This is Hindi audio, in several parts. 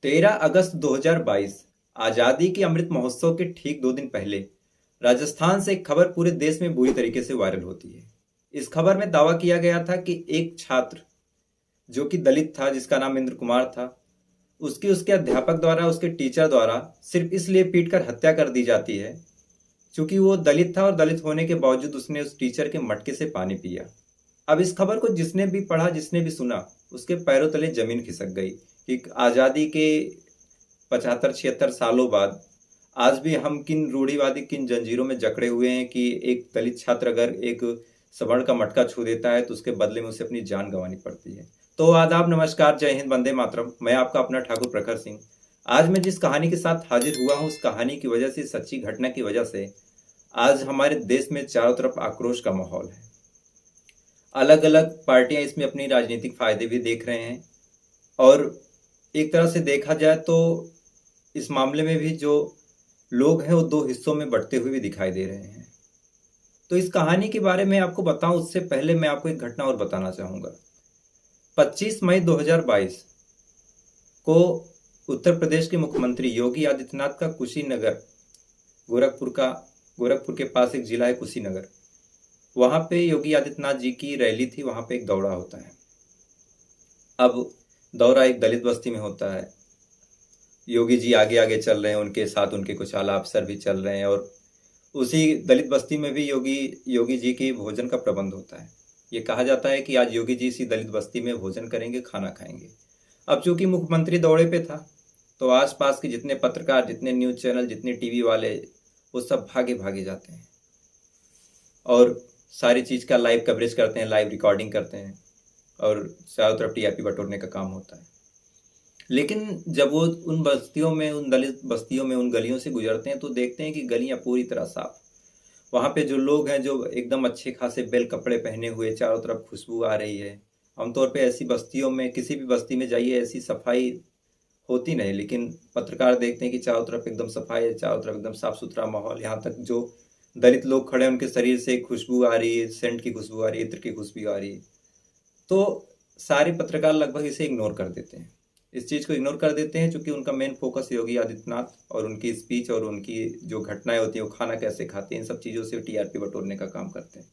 13 अगस्त 2022 आजादी के अमृत महोत्सव के ठीक 2 दिन पहले राजस्थान से एक खबर पूरे देश में बुरी तरीके से वायरल होती है। इस खबर में दावा किया गया था कि एक छात्र जो कि दलित था, जिसका नाम इंद्र कुमार था, उसकी उसके अध्यापक द्वारा, उसके टीचर द्वारा सिर्फ इसलिए पीटकर हत्या कर दी जाती है क्योंकि वो दलित था और दलित होने के बावजूद उसने उस टीचर के मटके से पानी पिया। अब इस खबर को जिसने भी पढ़ा, जिसने भी सुना, उसके पैरों तले जमीन खिसक गई कि आज़ादी के 75-76 सालों बाद आज भी हम किन रूढ़िवादी, किन जंजीरों में जकड़े हुए हैं कि एक दलित छात्र अगर एक सवर्ण का मटका छू देता है तो उसके बदले में उसे अपनी जान गंवानी पड़ती है। तो आदाब, नमस्कार, जय हिंद, वंदे मातरम। मैं आपका अपना ठाकुर प्रखर सिंह। आज मैं जिस कहानी के साथ हाजिर हुआ हूँ, उस कहानी की वजह से, सच्ची घटना की वजह से आज हमारे देश में चारों तरफ आक्रोश का माहौल है। अलग अलग पार्टियां इसमें अपनी राजनीतिक फायदे भी देख रहे हैं और एक तरह से देखा जाए तो इस मामले में भी जो लोग हैं वो दो हिस्सों में बंटते हुए भी दिखाई दे रहे हैं। तो इस कहानी के बारे में आपको बताऊं उससे पहले मैं आपको एक घटना और बताना चाहूंगा। 25 मई 2022 को उत्तर प्रदेश के मुख्यमंत्री योगी आदित्यनाथ का कुशीनगर, गोरखपुर के पास एक जिला है कुशीनगर, वहां पे योगी आदित्यनाथ जी की रैली थी। वहां पे एक दौरा होता है। अब दौरा एक दलित बस्ती में होता है। योगी जी आगे आगे चल रहे हैं, उनके साथ उनके कुछ आला अफसर भी चल रहे हैं और उसी दलित बस्ती में भी योगी जी की भोजन का प्रबंध होता है। ये कहा जाता है कि आज योगी जी इसी दलित बस्ती में भोजन करेंगे, खाना खाएंगे। अब चूंकि मुख्यमंत्री दौरे पे था तो आसपास के जितने पत्रकार, जितने न्यूज चैनल, जितने टीवी वाले, वो सब भागे भागे जाते हैं और सारी चीज़ का लाइव कवरेज करते हैं, लाइव रिकॉर्डिंग करते हैं और चारों तरफ टीआरपी बटोरने का काम होता है। लेकिन जब वो उन बस्तियों में, उन दलित बस्तियों में, उन गलियों से गुजरते हैं तो देखते हैं कि गलियां पूरी तरह साफ। वहाँ पे जो लोग हैं, जो एकदम अच्छे खासे बेल कपड़े पहने हुए, चारों तरफ खुशबू आ रही है। आमतौर पे ऐसी बस्तियों में, किसी भी बस्ती में जाइए, ऐसी सफाई होती नहीं, लेकिन पत्रकार देखते हैं कि चारों तरफ एकदम सफाई है, चारों तरफ एकदम साफ सुथरा माहौल। यहाँ तक जो दलित लोग खड़े हैं उनके शरीर से खुशबू आ रही है, सेंट की खुशबू आ रही है, इत्र की खुशबू आ रही है। तो सारे पत्रकार लगभग इसे इग्नोर कर देते हैं, इस चीज़ को इग्नोर कर देते हैं, क्योंकि उनका मेन फोकस योगी आदित्यनाथ और उनकी स्पीच और उनकी जो घटनाएं होती हैं, वो खाना कैसे खाते हैं, इन सब चीज़ों से टीआरपी बटोरने का काम करते हैं।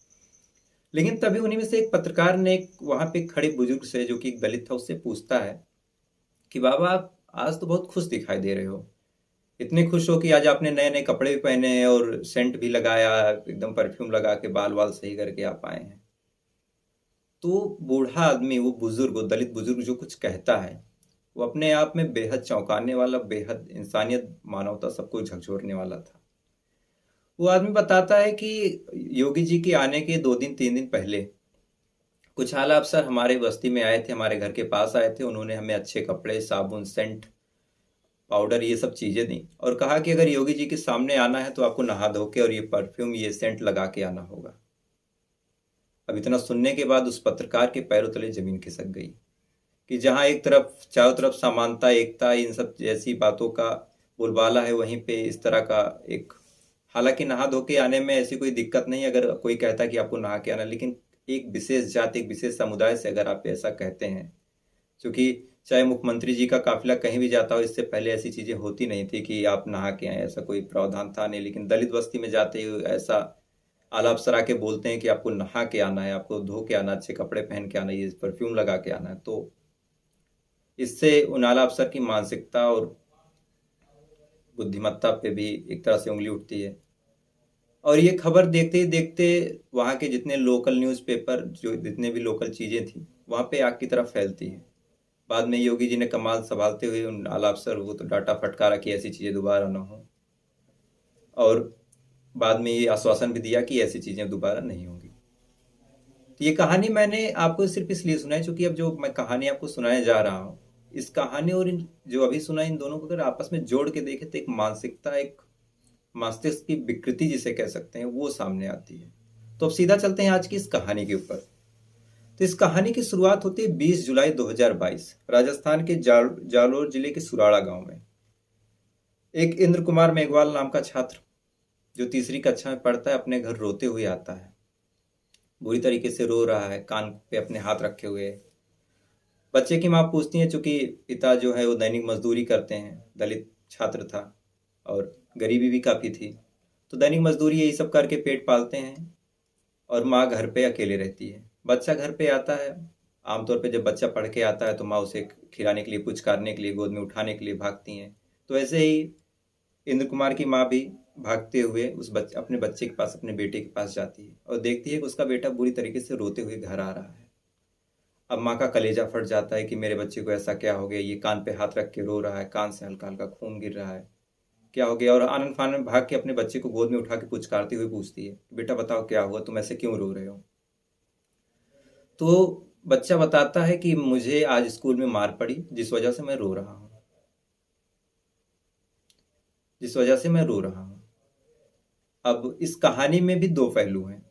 लेकिन तभी उन्हीं में से एक पत्रकार ने एक वहाँ पे खड़े बुजुर्ग से, जो कि एक दलित था, उससे पूछता है कि बाबा, आप आज तो बहुत खुश दिखाई दे रहे हो, इतने खुश हो कि आज आपने नए नए कपड़े भी पहने हैं और सेंट भी लगाया, एकदम परफ्यूम लगा के बाल वाल सही करके आप आए हैं। तो बूढ़ा आदमी, वो बुजुर्ग, वो दलित बुजुर्ग जो कुछ कहता है, वो अपने आप में बेहद चौंकाने वाला, बेहद इंसानियत, मानवता, सबको झकझोरने वाला था। वो आदमी बताता है कि योगी जी के आने के 2 दिन 3 दिन पहले कुछ आला अफसर हमारे बस्ती में आए थे, हमारे घर के पास आए थे। उन्होंने हमें अच्छे कपड़े, साबुन, सेंट, पाउडर, ये सब चीज़ें दी और कहा कि अगर योगी जी के सामने आना है तो आपको नहा धो के और ये परफ्यूम, ये सेंट लगा के आना होगा। अब इतना सुनने के बाद उस पत्रकार के पैरों तले जमीन खिसक गई कि जहां एक तरफ, चारों तरफ समानता, एकता, इन सब जैसी बातों का बोलबाला है, वहीं पे इस तरह का एक, हालांकि नहा धो के आने में ऐसी कोई दिक्कत नहीं अगर कोई कहता कि आपको नहा के आना, लेकिन एक विशेष जाति, एक विशेष समुदाय से अगर आप ऐसा कहते हैं, क्योंकि चाहे मुख्यमंत्री जी का काफिला कहीं भी जाता हो, इससे पहले ऐसी चीजें होती नहीं थी कि आप नहा के आए, ऐसा कोई प्रावधान था नहीं। लेकिन दलित बस्ती में जाते हुए ऐसा आला अफसर आके बोलते हैं कि आपको नहा के आना है, आपको धो के आना, अच्छे कपड़े पहन के आना है, ये परफ्यूम लगा के आना है, तो इससे उन आला अफसर की मानसिकता और बुद्धिमत्ता पे भी एक तरह से उंगली उठती है। और ये खबर देखते ही देखते वहाँ के जितने लोकल न्यूज़पेपर, जो जितने भी लोकल चीज़ें थी, वहाँ पे आग की तरह फैलती है। बाद में योगी जी ने कमाल संभालते हुए उन आला अफसर को तो डांटा फटकारा कि ऐसी चीज़ें दोबारा ना हो, और बाद में ये आश्वासन भी दिया कि ऐसी चीज़ें दोबारा नहीं होंगी। तो ये कहानी मैंने आपको सिर्फ इसलिए सुनाई क्योंकि अब जो मैं कहानी आपको सुनाने जा रहा हूँ, इस कहानी और इन जो अभी सुना, इन दोनों को अगर आपस में जोड़ के देखें तो एक मानसिकता, एक मस्तिष्क की विकृति जिसे कह सकते हैं, वो सामने आती है। तो अब सीधा चलते हैं आज की इस कहानी के ऊपर। तो इस कहानी की शुरुआत होती है 20 जुलाई 2022 राजस्थान के जालोर जिले के सुराड़ा गांव में। एक इंद्र कुमार मेघवाल नाम का छात्र, जो तीसरी कक्षा में पढ़ता है, अपने घर रोते हुए आता है। बुरी तरीके से रो रहा है, कान पे अपने हाथ रखे हुए। बच्चे की माँ पूछती है, चूंकि पिता जो है वो दैनिक मजदूरी करते हैं, दलित छात्र था और गरीबी भी काफ़ी थी, तो दैनिक मजदूरी यही सब करके पेट पालते हैं और माँ घर पे अकेले रहती है। बच्चा घर पे आता है, आमतौर पे जब बच्चा पढ़ के आता है तो माँ उसे खिलाने के लिए, पुचकारने के लिए, गोद में उठाने के लिए भागती हैं। तो ऐसे ही इंद्र कुमार की माँ भी भागते हुए अपने बच्चे के पास, अपने बेटे के पास जाती है और देखती है कि उसका बेटा बुरी तरीके से रोते हुए घर आ रहा है। अब माँ का कलेजा फट जाता है कि मेरे बच्चे को ऐसा क्या हो गया, ये कान पे हाथ रख के रो रहा है, कान से हल्का हल्का खून गिर रहा है, क्या हो गया। और आनंद फानंद में भाग के अपने बच्चे को गोद में उठा के पुचकारती हुई पूछती है, बेटा बताओ क्या हुआ, तुम ऐसे क्यों रो रहे हो। तो बच्चा बताता है कि मुझे आज स्कूल में मार पड़ी, जिस वजह से मैं रो रहा हूँ, जिस वजह से मैं रो रहा हूँ। अब इस कहानी में भी दो पहलू हैं।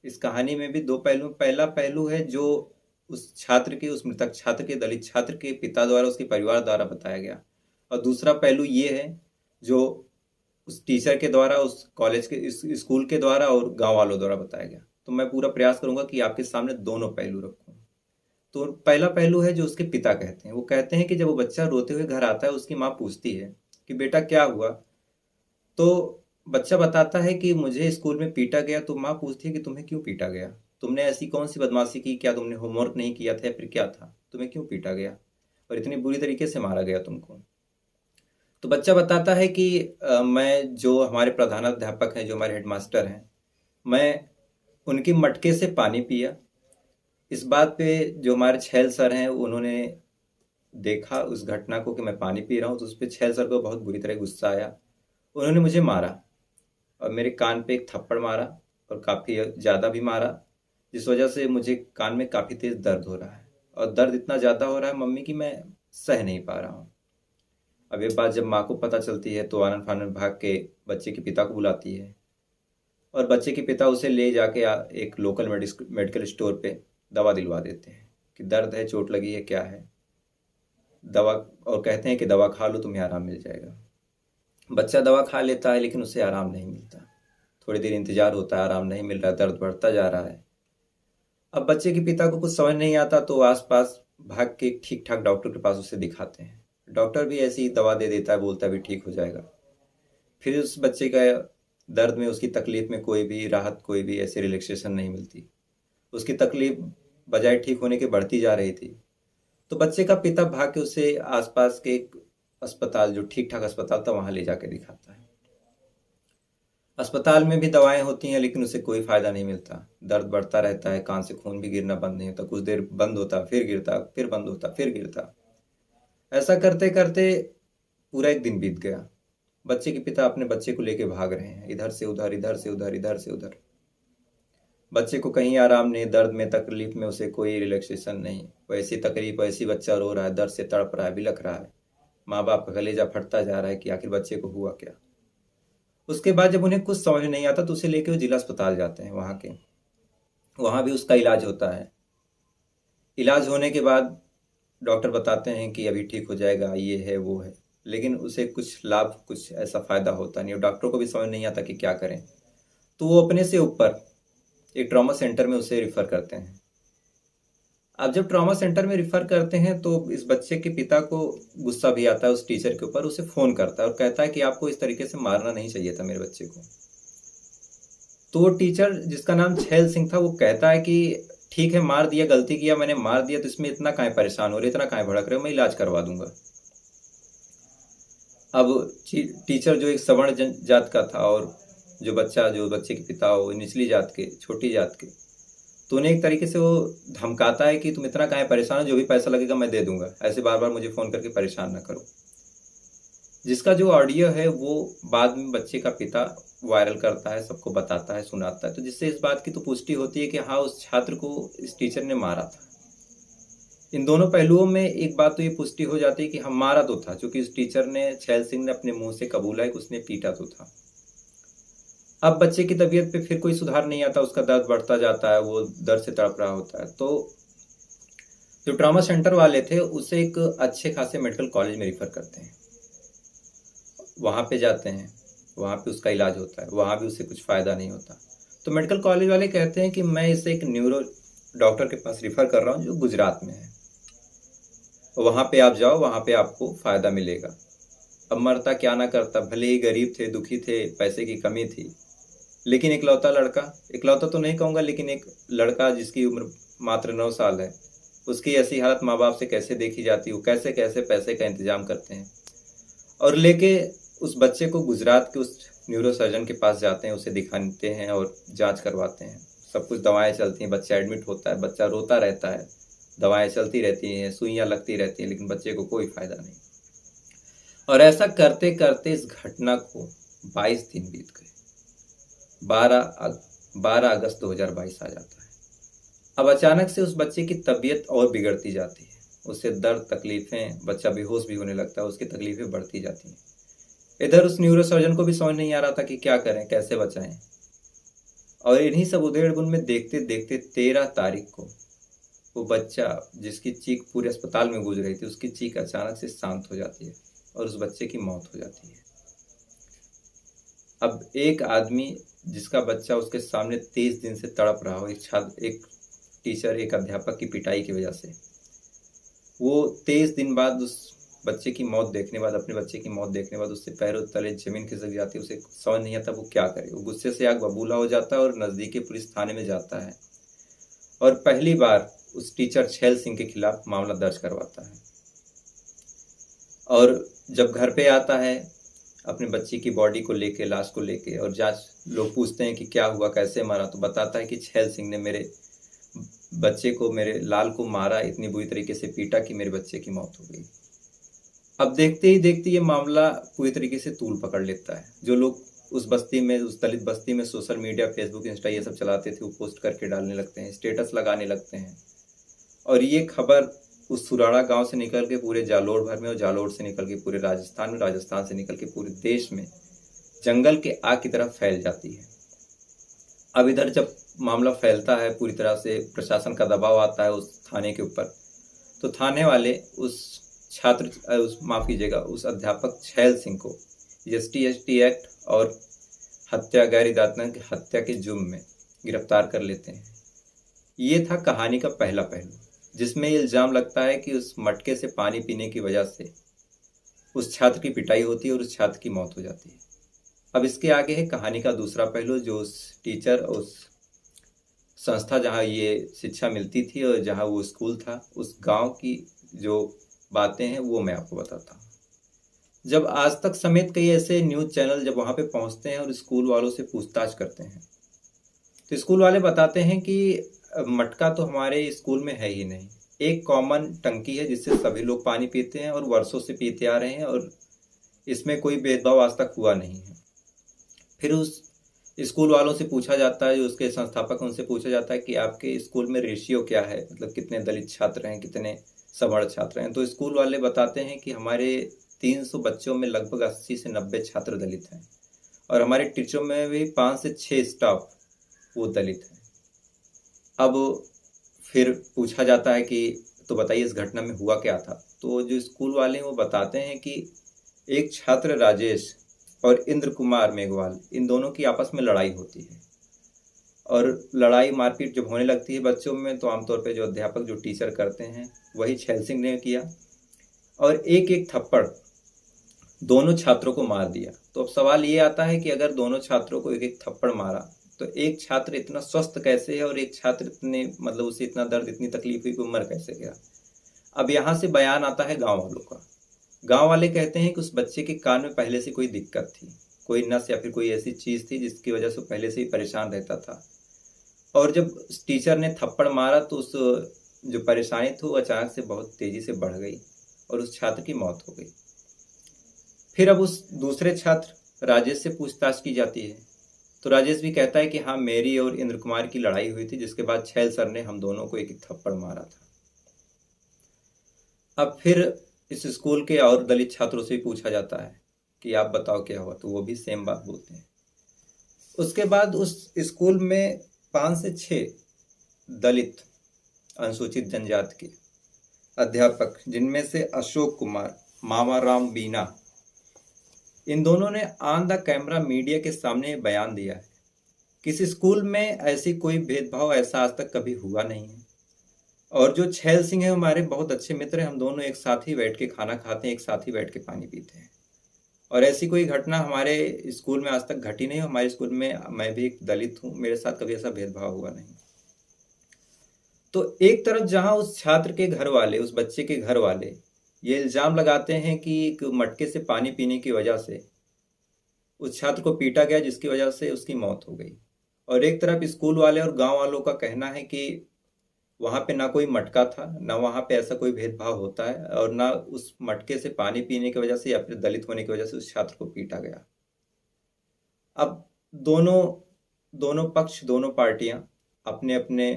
इस कहानी में भी दो पहलू, पहला पहलू है जो उस छात्र के, उस मृतक छात्र के, दलित छात्र के पिता द्वारा, उसके परिवार द्वारा बताया गया, और दूसरा पहलू ये है जो उस टीचर के द्वारा, उस कॉलेज के, इस स्कूल के द्वारा और गांव वालों द्वारा बताया गया। तो मैं पूरा प्रयास करूंगा कि आपके सामने दोनों पहलू रखूं। तो पहला पहलू है जो उसके पिता कहते हैं। वो कहते हैं कि जब वो बच्चा रोते हुए घर आता है, उसकी माँ पूछती है कि बेटा क्या हुआ, तो बच्चा बताता है कि मुझे स्कूल में पीटा गया। तो माँ पूछती है कि तुम्हें क्यों पीटा गया, तुमने ऐसी कौन सी बदमाशी की, क्या तुमने होमवर्क नहीं किया था या फिर क्या था, तुम्हें क्यों पीटा गया और इतनी बुरी तरीके से मारा गया तुमको। तो बच्चा बताता है कि मैं, जो हमारे प्रधानाध्यापक हैं, जो हमारे हेडमास्टर हैं, मैं उनकी मटके से पानी पिया। इस बात पे जो हमारे छैल सर हैं, उन्होंने देखा उस घटना को कि मैं पानी पी रहा हूँ, तो उस पर छैल सर को बहुत बुरी तरह गुस्सा आया। उन्होंने मुझे मारा और मेरे कान पे एक थप्पड़ मारा और काफ़ी ज़्यादा भी मारा, जिस वजह से मुझे कान में काफ़ी तेज़ दर्द हो रहा है, और दर्द इतना ज़्यादा हो रहा है मम्मी कि मैं सह नहीं पा रहा हूँ। अब ये बात जब माँ को पता चलती है तो आनंद फानंद भाग के बच्चे के पिता को बुलाती है, और बच्चे के पिता उसे ले जाके एक लोकल मेडिकल स्टोर पे दवा दिलवा देते हैं कि दर्द है, चोट लगी है, क्या है दवा, और कहते हैं कि दवा खा लो, तुम्हें आराम मिल जाएगा। बच्चा दवा खा लेता है लेकिन उसे आराम नहीं मिलता। थोड़ी देर इंतजार होता है, आराम नहीं मिल रहा, दर्द बढ़ता जा रहा है। अब बच्चे के पिता को कुछ समझ नहीं आता तो आसपास भाग के ठीक ठाक डॉक्टर के पास उसे दिखाते हैं। डॉक्टर भी ऐसी दवा दे देता है, बोलता है भी ठीक हो जाएगा। फिर उस बच्चे का दर्द में, उसकी तकलीफ में कोई भी राहत, कोई भी ऐसी रिलैक्सेशन नहीं मिलती। उसकी तकलीफ बजाय ठीक होने के बढ़ती जा रही थी। तो बच्चे का पिता भाग के उसे आसपास के एक अस्पताल, जो ठीक ठाक अस्पताल था, वहां ले जाके दिखाता है। अस्पताल में भी दवाएं होती हैं लेकिन उसे कोई फायदा नहीं मिलता। दर्द बढ़ता रहता है, कान से खून भी गिरना बंद नहीं होता, कुछ देर बंद होता, फिर गिरता, फिर बंद होता, फिर गिरता। ऐसा करते करते पूरा एक दिन बीत गया। बच्चे के पिता अपने बच्चे को लेके भाग रहे हैं, इधर से उधर, इधर से उधर, इधर से उधर। बच्चे को कहीं आराम नहीं, दर्द में, तकलीफ में उसे कोई रिलैक्सेशन नहीं। वैसी तकलीफ, वैसी बच्चा रो रहा है, दर्द से तड़प रहा है, बिलख रहा है। माँ बाप का कलेजा फटता जा रहा है कि आखिर बच्चे को हुआ क्या। उसके बाद जब उन्हें कुछ समझ नहीं आता तो उसे लेके वो जिला अस्पताल जाते हैं। वहाँ भी उसका इलाज होता है। इलाज होने के बाद डॉक्टर बताते हैं कि अभी ठीक हो जाएगा, ये है वो है, लेकिन उसे कुछ लाभ, कुछ ऐसा फायदा होता नहीं, और डॉक्टर को भी समझ नहीं आता कि क्या करें। तो वो अपने से ऊपर एक ट्रॉमा सेंटर में उसे रिफ़र करते हैं। अब जब ट्रॉमा सेंटर में रिफ़र करते हैं तो इस बच्चे के पिता को गुस्सा भी आता है उस टीचर के ऊपर। उसे फ़ोन करता है और कहता है कि आपको इस तरीके से मारना नहीं चाहिए था मेरे बच्चे को। तो वो टीचर, जिसका नाम छैल सिंह था, वो कहता है कि ठीक है, मार दिया, गलती किया, मैंने मार दिया, तो इसमें इतना काहे परेशान हो रहे, इतना काहे भड़क रहे हो, मैं इलाज करवा दूंगा। अब टीचर जो एक सवर्ण जात का था, और जो बच्चे के पिता हो निचली जात के, छोटी जात के, तो उन्हें एक तरीके से वो धमकाता है कि तुम इतना काहे परेशान हो, जो भी पैसा लगेगा मैं दे दूंगा, ऐसे बार बार मुझे फ़ोन करके परेशान ना करो। जिसका जो ऑडियो है वो बाद में बच्चे का पिता वायरल करता है, सबको बताता है, सुनाता है, तो जिससे इस बात की तो पुष्टि होती है कि हाँ, उस छात्र को इस टीचर ने मारा था। इन दोनों पहलुओं में एक बात तो ये पुष्टि हो जाती है कि हम मारा तो था, क्योंकि इस टीचर ने, छैल सिंह ने अपने मुंह से कबूला है कि उसने पीटा तो था। अब बच्चे की तबीयत पे फिर कोई सुधार नहीं आता, उसका दर्द बढ़ता जाता है, वो दर्द से तड़प रहा होता है। तो जो ट्रॉमा सेंटर वाले थे उसे एक अच्छे खासे मेडिकल कॉलेज में रिफ़र करते हैं। वहाँ पे जाते हैं, वहाँ पे उसका इलाज होता है, वहाँ भी उसे कुछ फ़ायदा नहीं होता। तो मेडिकल कॉलेज वाले कहते हैं कि मैं इसे एक न्यूरो डॉक्टर के पास रिफ़र कर रहा हूँ जो गुजरात में है। वहाँ पे आप जाओ, वहाँ पे आपको फ़ायदा मिलेगा। अब मरता क्या ना करता, भले ही गरीब थे, दुखी थे, पैसे की कमी थी, लेकिन इकलौता लड़का, इकलौता तो नहीं कहूँगा, लेकिन एक लड़का जिसकी उम्र मात्र 9 साल है, उसकी ऐसी हालत माँ बाप से कैसे देखी जाती, वो कैसे कैसे पैसे का इंतजाम करते हैं और लेके उस बच्चे को गुजरात के उस न्यूरो सर्जन के पास जाते हैं, उसे दिखाते हैं और जांच करवाते हैं। सब कुछ दवाएं चलती हैं, बच्चा एडमिट होता है, बच्चा रोता रहता है, दवाएं चलती रहती हैं, सुइयां लगती रहती हैं, लेकिन बच्चे को कोई फायदा नहीं। और ऐसा करते करते इस घटना को 22 दिन बीत गए। 12 अगस्त 2022 आ जाता है। अब अचानक से उस बच्चे की तबीयत और बिगड़ती जाती है, उससे दर्द, तकलीफें, बच्चा बेहोश भी होने लगता है, उसकी तकलीफें बढ़ती जाती हैं। इधर उस न्यूरो सर्जन को भी समझ नहीं आ रहा था कि क्या करें, कैसे बचाएं। और इन्हीं सब उधेड़-बुन में देखते देखते 13 तारीख को वो बच्चा जिसकी चीख पूरे अस्पताल में गूंज रही थी, उसकी चीख अचानक से शांत हो जाती है और उस बच्चे की मौत हो जाती है। अब एक आदमी जिसका बच्चा उसके सामने 23 दिन से तड़प रहा हो, एक टीचर, एक अध्यापक की पिटाई की वजह से, वो 23 दिन बाद उस बच्चे की मौत देखने बाद, अपने बच्चे की मौत देखने बाद उससे पैरों तले जमीन खिसक जाती है। उसे समझ नहीं आता वो क्या करे। वो गुस्से से आग बबूला हो जाता है और नज़दीकी पुलिस थाने में जाता है और पहली बार उस टीचर छैल सिंह के खिलाफ मामला दर्ज करवाता है। और जब घर पे आता है अपने बच्ची की बॉडी को लेके, लाश को लेके, और जांच लोग पूछते हैं कि क्या हुआ, कैसे मारा, तो बताता है कि छैल सिंह ने मेरे बच्चे को, मेरे लाल को मारा, इतनी बुरी तरीके से पीटा कि मेरे बच्चे की मौत हो गई। अब देखते ही देखते ये मामला पूरी तरीके से तूल पकड़ लेता है। जो लोग उस बस्ती में, उस दलित बस्ती में सोशल मीडिया, फेसबुक, इंस्टा ये सब चलाते थे, वो पोस्ट करके डालने लगते हैं, स्टेटस लगाने लगते हैं। और ये खबर उस सुराड़ा गांव से निकल के पूरे जालोर भर में, और जालोर से निकल के पूरे राजस्थान में, राजस्थान से निकल के पूरे देश में जंगल के आग की तरफ फैल जाती है। अब इधर जब मामला फैलता है, पूरी तरह से प्रशासन का दबाव आता है उस थाने के ऊपर, तो थाने वाले उस माफ कीजिएगा, उस अध्यापक छैल सिंह को ST एक्ट और हत्या, गैर इरादतन हत्या के जुर्म में गिरफ्तार कर लेते हैं। ये था कहानी का पहला पहलू, जिसमें इल्जाम लगता है कि उस मटके से पानी पीने की वजह से उस छात्र की पिटाई होती है और उस छात्र की मौत हो जाती है। अब इसके आगे है कहानी का दूसरा पहलू, जो उस टीचर, उस संस्था जहाँ ये शिक्षा मिलती थी और जहाँ वो स्कूल था, उस गांव की जो बातें हैं वो मैं आपको बताता हूँ। जब आज तक समेत कई ऐसे न्यूज़ चैनल जब वहाँ पे पहुँचते हैं और स्कूल वालों से पूछताछ करते हैं, तो स्कूल वाले बताते हैं कि मटका तो हमारे स्कूल में है ही नहीं। एक कॉमन टंकी है जिससे सभी लोग पानी पीते हैं और वर्षों से पीते आ रहे हैं, और इसमें कोई भेदभाव आज तक हुआ नहीं है। फिर उस स्कूल वालों से पूछा जाता है, जो उसके संस्थापक, उनसे पूछा जाता है कि आपके स्कूल में रेशियो क्या है, मतलब कितने दलित छात्र हैं, कितने सवर्ण छात्र हैं। तो स्कूल वाले बताते हैं कि हमारे 300 बच्चों में लगभग 80 से 90 छात्र दलित हैं, और हमारे टीचरों में भी 5 से 6 स्टाफ वो दलित हैं। अब फिर पूछा जाता है कि तो बताइए इस घटना में हुआ क्या था। तो जो स्कूल वाले हैं वो बताते हैं कि एक छात्र राजेश और इंद्र कुमार मेघवाल, इन दोनों की आपस में लड़ाई होती है, और लड़ाई मारपीट जब होने लगती है बच्चों में, तो आमतौर पे जो अध्यापक, जो टीचर करते हैं, वही छैल सिंह ने किया, और एक एक थप्पड़ दोनों छात्रों को मार दिया। तो अब सवाल ये आता है कि अगर दोनों छात्रों को एक एक थप्पड़ मारा, तो एक छात्र इतना स्वस्थ कैसे है, और एक छात्र इतने, मतलब उसे इतना दर्द, इतनी तकलीफ हुई कि मर कैसे गया। अब यहाँ से बयान आता है गांव वालों का। गांव वाले कहते हैं कि उस बच्चे के कान में पहले से कोई दिक्कत थी, कोई नस या फिर कोई ऐसी चीज थी जिसकी वजह से पहले से ही परेशान रहता था, और जब टीचर ने थप्पड़ मारा तो उस जो परेशानी थी वो अचानक से बहुत तेजी से बढ़ गई और उस छात्र की मौत हो गई। फिर अब उस दूसरे छात्र राजेश से पूछताछ की जाती है, तो राजेश भी कहता है कि हाँ, मेरी और इंद्र कुमार की लड़ाई हुई थी, जिसके बाद छैल सर ने हम दोनों को एक एक थप्पड़ मारा था। अब फिर इस स्कूल के और दलित छात्रों से पूछा जाता है कि आप बताओ क्या हुआ, तो वो भी सेम बात बोलते हैं। उसके बाद उस स्कूल में 5 से 6 दलित, अनुसूचित जनजाति के अध्यापक, जिनमें से अशोक कुमार, मामा राम बीना, इन दोनों ने ऑन द कैमरा मीडिया के सामने बयान दिया है कि इस स्कूल में ऐसी कोई भेदभाव ऐसा आज तक कभी हुआ नहीं है। और जो छैल सिंह है हमारे बहुत अच्छे मित्र हैं, हम दोनों एक साथ ही बैठ के खाना खाते हैं, एक साथ ही बैठ के पानी पीते हैं। और ऐसी कोई घटना हमारे स्कूल में आज तक घटी नहीं। हमारे स्कूल में मैं भी एक दलित हूँ, मेरे साथ कभी ऐसा भेदभाव हुआ नहीं। तो एक तरफ जहां उस छात्र के घर वाले, उस बच्चे के घर वाले ये इल्जाम लगाते हैं कि एक मटके से पानी पीने की वजह से उस छात्र को पीटा गया, जिसकी वजह से उसकी मौत हो गई। और एक तरफ स्कूल वाले और गांव वालों का कहना है कि वहां पे ना कोई मटका था, ना वहां पे ऐसा कोई भेदभाव होता है, और ना उस मटके से पानी पीने की वजह से या फिर दलित होने की वजह से उस छात्र को पीटा गया। अब दोनों दोनों पक्ष, दोनों पार्टियां अपने अपने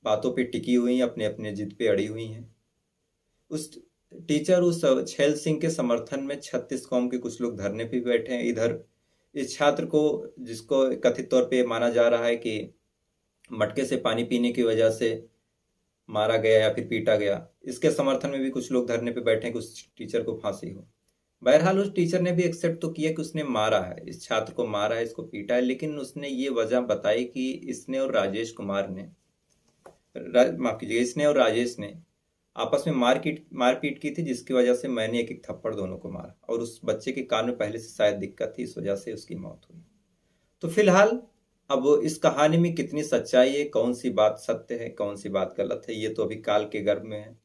बातों पे टिकी हुई हैं, अपने अपने जिद पे अड़ी हुई हैं। उस टीचर उस छैल सिंह के समर्थन में 36 कौम के कुछ लोग धरने पे बैठे हैं। इधर इस छात्र को, जिसको कथित तौर पे माना जा रहा है कि मटके से पानी पीने की वजह से मारा गया या फिर पीटा गया, इसके समर्थन में भी कुछ लोग धरने पे बैठे हैं कि उस टीचर को फांसी हो। बहरहाल उस टीचर ने भी एक्सेप्ट तो किया कि उसने मारा है, इस छात्र को मारा है, इसको पीटा है, लेकिन उसने ये वजह बताई कि इसने और राजेश कुमार ने, माफ कीजिएगा, इसने और राजेश ने आपस में मारपीट की थी, जिसकी वजह से मैंने एक एक थप्पड़ दोनों को मारा, और उस बच्चे के कान में पहले से शायद दिक्कत थी, इस वजह से उसकी मौत हुई। तो फिलहाल अब इस कहानी में कितनी सच्चाई है, कौन सी बात सत्य है, कौन सी बात गलत है, ये तो अभी काल के गर्भ में है।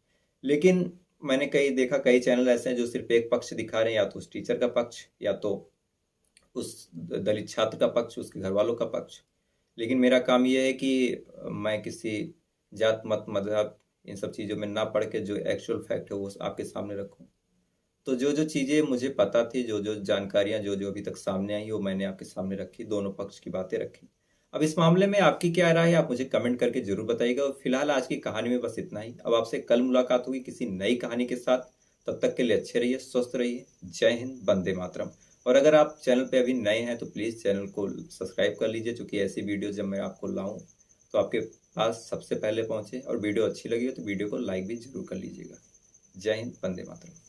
लेकिन मैंने कई चैनल ऐसे हैं जो सिर्फ एक पक्ष दिखा रहे हैं, या तो उस टीचर का पक्ष, या तो उस दलित छात्र का पक्ष, उसके घर वालों का पक्ष। लेकिन मेरा काम यह है कि मैं किसी जात मत मजहब इन सब चीज़ों में ना पढ़ के जो एक्चुअल फैक्ट है वो आपके सामने रखूं। तो जो जो चीज़ें मुझे पता थी, जो जो जानकारियां जो जो अभी तक सामने आई, वो मैंने आपके सामने रखी, दोनों पक्ष की बातें रखी। अब इस मामले में आपकी क्या राय है, आप मुझे कमेंट करके जरूर बताइएगा। और फिलहाल आज की कहानी में बस इतना ही। अब आपसे कल मुलाकात होगी किसी नई कहानी के साथ। तब तक के लिए अच्छे रहिए, स्वस्थ रहिए। जय हिंद, वंदे मातरम। और अगर आप चैनल पे अभी नए हैं तो प्लीज़ चैनल को सब्सक्राइब कर लीजिए, क्योंकि ऐसी वीडियो जब मैं आपको लाऊं तो आपके पास सबसे पहले पहुंचे। और वीडियो अच्छी लगी हो तो वीडियो को लाइक भी जरूर कर लीजिएगा। जय हिंद, वंदे मातरम।